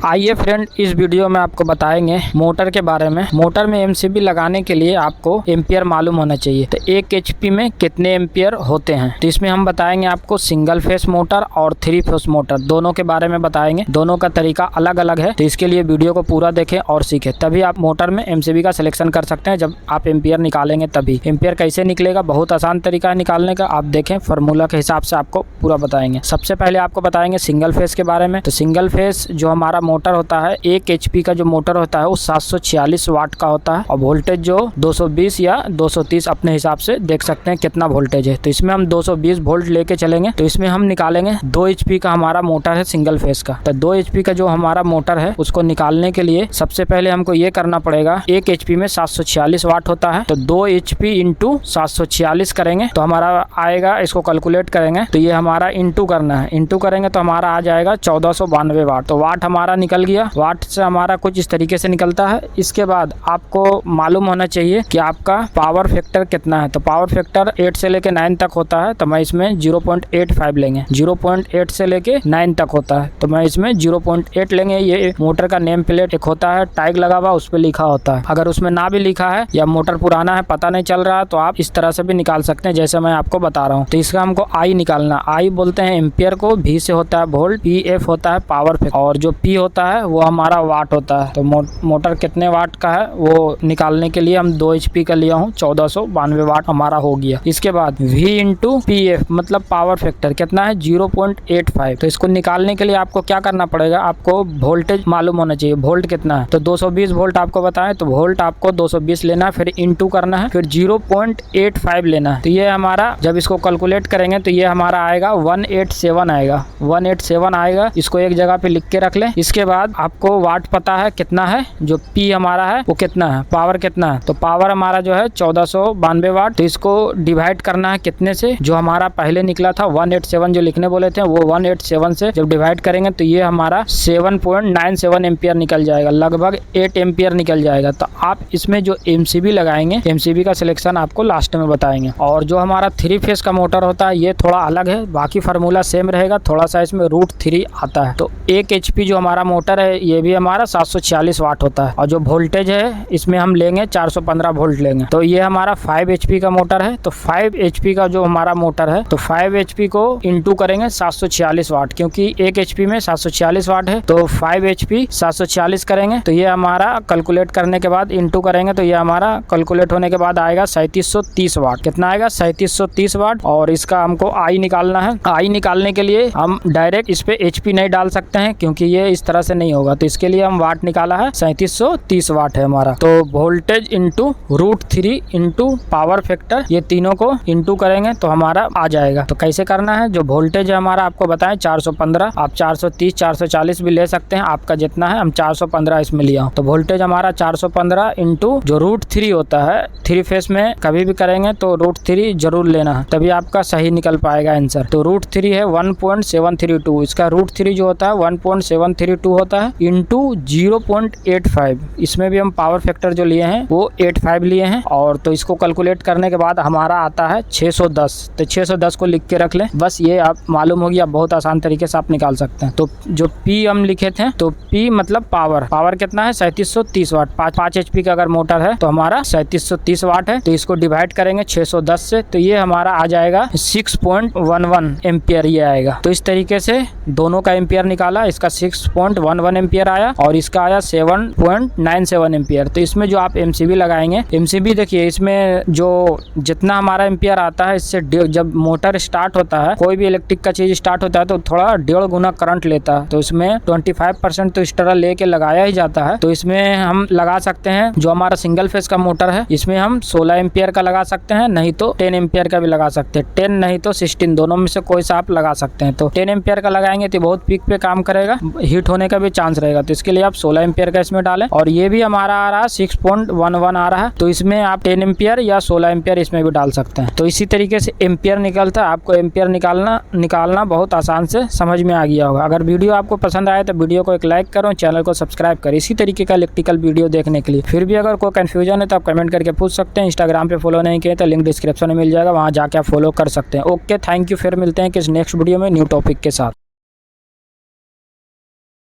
आइए फ्रेंड, इस वीडियो में आपको बताएंगे मोटर के बारे में। मोटर में एमसीबी लगाने के लिए आपको एम्पियर मालूम होना चाहिए। तो 1 एचपी में कितने एम्पियर होते हैं, तो इसमें हम बताएंगे आपको सिंगल फेस मोटर और 3 फेस मोटर दोनों के बारे में बताएंगे। दोनों का तरीका अलग अलग है, तो इसके लिए वीडियो को पूरा देखें और सीखें, तभी आप मोटर में एमसीबी का सिलेक्शन कर सकते हैं। जब आप एम्पियर निकालेंगे तभी। एम्पियर कैसे निकलेगा, बहुत आसान तरीका है निकालने का। आप देखें, फार्मूला के हिसाब से आपको पूरा बताएंगे। सबसे पहले आपको बताएंगे सिंगल फेस के बारे में। तो सिंगल फेस जो हमारा मोटर होता है, 1 एचपी का जो मोटर होता है वो 746 वाट का होता है, और वोल्टेज जो 220 या 230 अपने हिसाब से देख सकते हैं कितना वोल्टेज है। तो इसमें हम 220 वोल्ट लेके चलेंगे। तो इसमें हम निकालेंगे 2 एचपी का हमारा मोटर है सिंगल फेस का। तो 2 एचपी का जो हमारा मोटर है उसको निकालने के लिए सबसे पहले हमको ये करना पड़ेगा, 1 एचपी में 746 वाट होता है, तो 2 एचपी इंटू 746 करेंगे तो हमारा आएगा, इसको कैलकुलेट करेंगे तो ये हमारा इंटू करना है। इंटू करेंगे तो हमारा आ जाएगा 1492 वाट। तो वाट हमारा निकल गया। वाट से हमारा कुछ इस तरीके से निकलता है। इसके बाद आपको मालूम होना चाहिए कि आपका पावर फैक्टर कितना है। तो पावर फैक्टर 8 से लेके 9 तक होता है, तो मैं इसमें 0.85 लेंगे। 0.8 से लेके 9 तक होता है, तो मैं इसमें 0.8 लेंगे। ये मोटर का नेम प्लेट एक होता है, टैग लगा हुआ, उस पर लिखा होता है। अगर उसमें ना भी लिखा है या मोटर पुराना है, पता नहीं चल रहा है, तो आप इस तरह से भी निकाल सकते हैं जैसे मैं आपको बता रहा हूँ। तो इसका हमको आई निकालना। आई बोलते हैं एम्पियर को, भी से होता है वोल्ट, पी एफ होता है पावर फैक्टर, और जो पी होता है वो हमारा वाट होता है। तो मोटर कितने वाट का है वो निकालने के लिए हम 2 एचपी का लिया हूँ, 1492 वाट हमारा हो गया। इसके बाद V इंटू पी एफ मतलब पावर फैक्टर कितना है, 0.85। तो इसको निकालने के लिए आपको क्या करना पड़ेगा, आपको वोल्टेज मालूम होना चाहिए, वोल्ट कितना है। तो 220 वोल्ट आपको बताएं, तो वोल्ट आपको 220 लेना है, फिर इंटू करना है, फिर 0.85 लेना है। तो ये हमारा जब इसको कैलकुलेट करेंगे तो ये हमारा आएगा 187 आएगा, 187 आएगा। इसको एक जगह पे लिख के रख लें। इसके बाद आपको वाट पता है कितना है, जो पी हमारा है वो कितना है, पावर कितना है। तो पावर हमारा जो है 1492 वाट। तो इसको डिवाइड करना है कितने से, जो हमारा पहले निकला था 187 जो लिखने बोले थे, वो 187 से जब डिवाइड करेंगे तो ये हमारा 7.97 एम्पियर निकल जाएगा, लगभग 8 एम्पियर निकल जाएगा। तो आप इसमें जो एमसीबी लगाएंगे, एमसीबी का सिलेक्शन आपको लास्ट में बताएंगे। और जो हमारा 3 फेस का मोटर होता है ये थोड़ा अलग है, बाकी फार्मूला सेम रहेगा, थोड़ा सा इसमें √3 आता है। तो 1 एचपी जो हमारा मोटर है ये भी हमारा 746 वाट होता है, और जो वोल्टेज है इसमें हम लेंगे 415 वोल्ट लेंगे। तो ये हमारा 5 एचपी का मोटर है। तो 5 एचपी का जो हमारा मोटर है, तो 5 एचपी को इंटू करेंगे 746 वाट, क्योंकि 1 एचपी में 746 वाट है। तो 5 एचपी 746 करेंगे तो ये हमारा कैलकुलेट करने के बाद इंटू करेंगे तो ये हमारा कैलकुलेट होने के बाद आएगा 3730 वाट। कितना आएगा, 3730 वाट। और इसका हमको आई निकालना है। आई निकालने के लिए हम डायरेक्ट इस पे एचपी नहीं डाल सकते हैं, क्योंकि ये इस तरह से नहीं होगा। तो इसके लिए हम वाट निकाला है, 3730 वाट है हमारा। तो voltage into √3 into power factor, ये तीनों को इंटू करेंगे तो हमारा आ जाएगा। तो कैसे करना है, जो वोल्टेज है हमारा आपको बताएं 415, आप 430 440 भी ले सकते हैं, आपका जितना है। हम 415 इसमें लिया हूं। तो वोल्टेज हमारा 415 इंटू जो √3 होता है, 3 फेस में कभी भी करेंगे तो √3 जरूर लेना है, तभी आपका सही निकल पाएगा आंसर। तो √3 है 1.732, इसका √3 जो होता है 1.732 होता है, इंटू 0.85। इसमें भी हम पावर फैक्टर जो लिए हैं वो 85 लिए हैं। और तो इसको कैलकुलेट करने के बाद हमारा आता है 610। तो 610 को लिख के रख लें, बस ये आप मालूम होगी, आप बहुत आसान तरीके से आप निकाल सकते हैं। तो जो P हम लिखे थे, तो P मतलब पावर कितना है, 3730 वाट। 5 एचपी का अगर मोटर है तो हमारा 3730 वाट है। तो इसको डिवाइड करेंगे 610 से, तो ये हमारा आ जाएगा 6.11 एम्पियर ये आएगा। तो इस तरीके से दोनों का एम्पियर निकाला। इसका 6.11 एम्पियर आया और इसका आया 7.97 एम्पियर। तो इसमें जो आप एमसीबी लगाएंगे, एमसीबी देखिए इसमें जो जितना हमारा एम्पियर आता है, इससे जब मोटर स्टार्ट होता है, कोई भी इलेक्ट्रिक का चीज स्टार्ट होता है तो थोड़ा 1.5 गुना करंट लेता है। तो इसमें 25% तो इस तरह लेके लगाया ही जाता है। तो इसमें हम लगा सकते हैं, जो हमारा सिंगल फेस का मोटर है इसमें हम 16 एम्पियर का लगा सकते हैं, नहीं तो 10 एम्पियर का भी लगा सकते हैं। 10 नहीं तो 16, दोनों में से कोई सा आप लगा सकते हैं। तो 10 एम्पियर का लगाएंगे तो बहुत पीक पे काम करेगा, हीट होने का भी चांस रहेगा। तो इसके लिए आप 16 एम्पियर का इसमें डालें। और ये भी हमारा आ रहा है 6.11 आ रहा है, तो इसमें आप 10 एम्पियर या 16 एम्पियर इसमें भी डाल सकते हैं। तो इसी तरीके से एम्पियर निकलता है। आपको एम्पियर निकालना बहुत आसान से समझ में आ गया होगा। अगर वीडियो आपको पसंद आए तो वीडियो को एक लाइक करो, चैनल को सब्सक्राइब करें इसी तरीके का इलेक्ट्रिकल वीडियो देखने के लिए। फिर भी अगर कोई कंफ्यूजन है तो आप कमेंट करके पूछ सकते हैं। इंस्टाग्राम पे फॉलो नहीं किए तो लिंक डिस्क्रिप्शन में मिल जाएगा, वहाँ जाके आप फॉलो कर सकते हैं। Okay, thank you. फिर मिलते हैं किस नेक्स्ट वीडियो में न्यू टॉपिक के साथ।